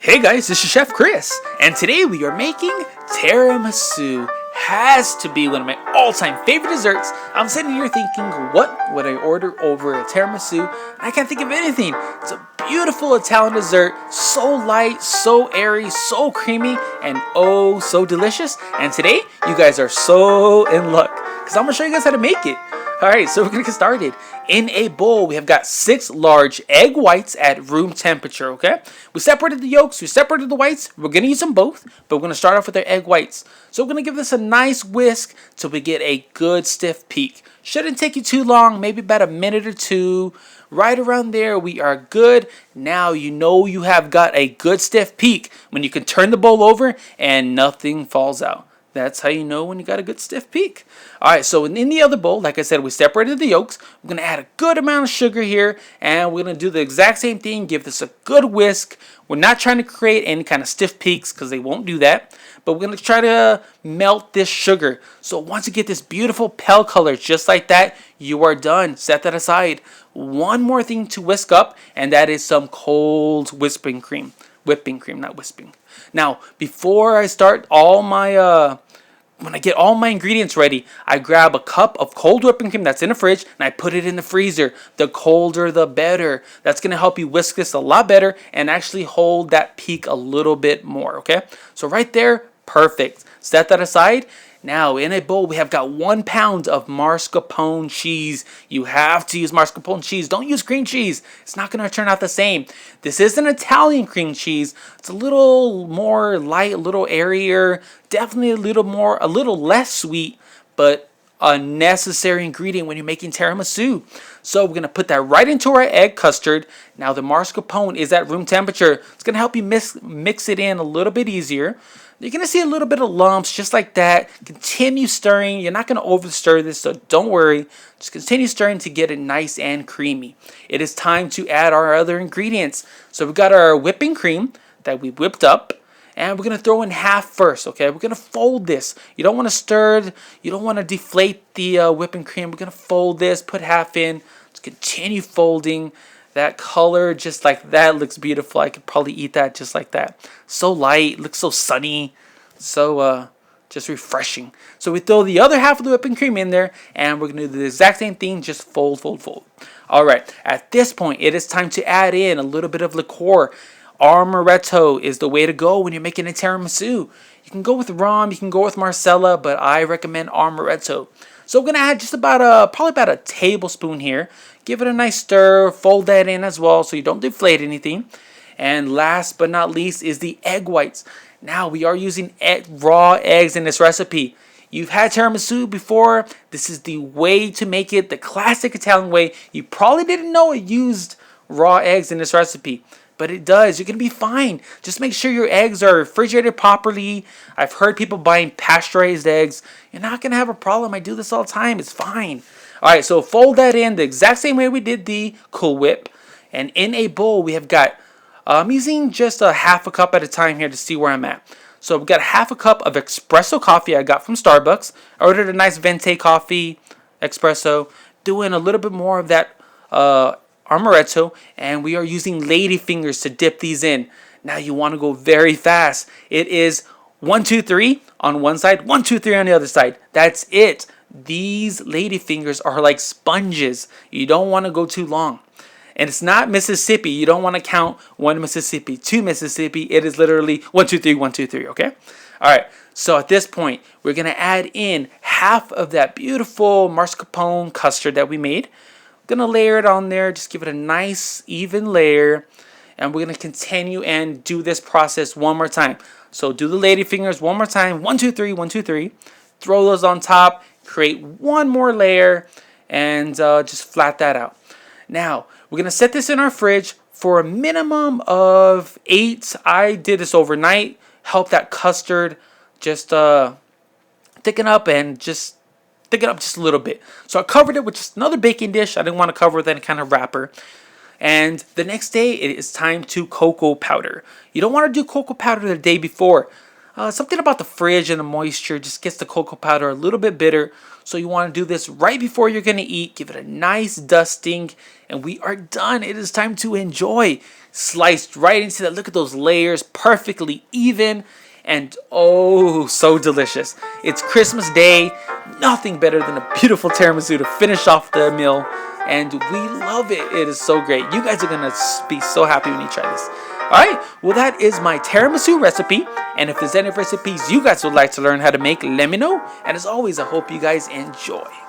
Hey guys, this is Chef Chris, and today we are making tiramisu. Has to be one of my all-time favorite desserts. I'm sitting here thinking, what would I order over a tiramisu? I can't think of anything. It's a beautiful Italian dessert, so light, so airy, so creamy, and oh, so delicious. And today, you guys are so in luck, because I'm going to show you guys how to make it. Alright, so we're going to get started. In a bowl, we have got 6 large egg whites at room temperature, okay? We separated the yolks, we separated the whites. We're going to use them both, but we're going to start off with our egg whites. So we're going to give this a nice whisk till we get a good stiff peak. Shouldn't take you too long, maybe about a minute or two. Right around there, we are good. Now you know you have got a good stiff peak when you can turn the bowl over and nothing falls out. That's how you know when you got a good stiff peak. Alright, so in the other bowl, like I said, we separated the yolks. We're going to add a good amount of sugar here, and we're going to do the exact same thing. Give this a good whisk. We're not trying to create any kind of stiff peaks because they won't do that. But we're going to try to melt this sugar. So once you get this beautiful pale color just like that, you are done. Set that aside. One more thing to whisk up, and that is some cold whipping cream. Whipping cream, not wisping. Now, before I start all my... when I get all my ingredients ready, I grab a cup of cold whipping cream that's in the fridge and I put it in the freezer. The colder, the better. That's going to help you whisk this a lot better and actually hold that peak a little bit more, okay? So right there, perfect. Set that aside. Now, in a bowl, we have got 1 pound of mascarpone cheese. You have to use mascarpone cheese. Don't use cream cheese. It's not going to turn out the same. This is an Italian cream cheese. It's a little more light, a little airier, definitely a little less sweet, but a necessary ingredient when you're making tiramisu. So we're going to put that right into our egg custard. Now, the mascarpone is at room temperature. It's going to help you mix it in a little bit easier. You're going to see a little bit of lumps just like that. Continue stirring. You're not going to over stir this, so don't worry. Just continue stirring to get it nice and creamy. It is time to add our other ingredients. So we've got our whipping cream that we whipped up. And we're going to throw in half first, okay? We're going to fold this. You don't want to stir. You don't want to deflate the whipping cream. We're going to fold this, put half in. Just continue folding. That color, just like that, looks beautiful. I could probably eat that just like that. So light, looks so sunny, so just refreshing. So we throw the other half of the whipping cream in there, and we're going to do the exact same thing, just fold, fold, fold. All right, at this point, it is time to add in a little bit of liqueur. Amaretto is the way to go when you're making a tiramisu. You can go with rum, you can go with Marcella, but I recommend amaretto. So we're going to add just about probably about a tablespoon here. Give it a nice stir, fold that in as well so you don't deflate anything. And last but not least is the egg whites. Now we are using raw eggs in this recipe. You've had tiramisu before. This is the way to make it, the classic Italian way. You probably didn't know it used raw eggs in this recipe, but it does. You're going to be fine. Just make sure your eggs are refrigerated properly. I've heard people buying pasteurized eggs. You're not going to have a problem. I do this all the time. It's fine. All right, so fold that in the exact same way we did the Cool Whip. And in a bowl, we have got, I'm using just a half a cup at a time here to see where I'm at. So we've got half a cup of espresso coffee I got from Starbucks. I ordered a nice venti coffee, espresso. Doing a little bit more of that amaretto, and we are using lady fingers to dip these in. Now you want to go very fast. It is 1, 2, 3 on one side, 1, 2, 3 on the other side. That's it. These lady fingers are like sponges. You don't want to go too long. And it's not Mississippi. You don't want to count 1 Mississippi, 2 Mississippi. It is literally 1, 2, 3, 1, 2, 3, okay? All right, so at this point, we're going to add in half of that beautiful mascarpone custard that we made. Going to layer it on there, just give it a nice even layer, and we're going to continue and do this process one more time. So do the lady fingers one more time, 1, 2, 3, 1, 2, 3. Throw those on top, create one more layer, and just flat that out. Now we're going to set this in our fridge for a minimum of 8. I did this overnight. Help that custard just thicken up and just thick it up just a little bit. So I covered it with just another baking dish. I didn't want to cover it with any kind of wrapper. And the next day, it is time to cocoa powder. You don't want to do cocoa powder the day before. Something about the fridge and the moisture just gets the cocoa powder a little bit bitter. So you want to do this right before you're going to eat. Give it a nice dusting. And we are done. It is time to enjoy. Sliced right into that. Look at those layers. Perfectly even. And oh, so delicious. It's Christmas Day. Nothing better than a beautiful tiramisu to finish off the meal. And we love it. It is so great. You guys are going to be so happy when you try this. Alright, well that is my tiramisu recipe. And if there's any recipes you guys would like to learn how to make, let me know. And as always, I hope you guys enjoy.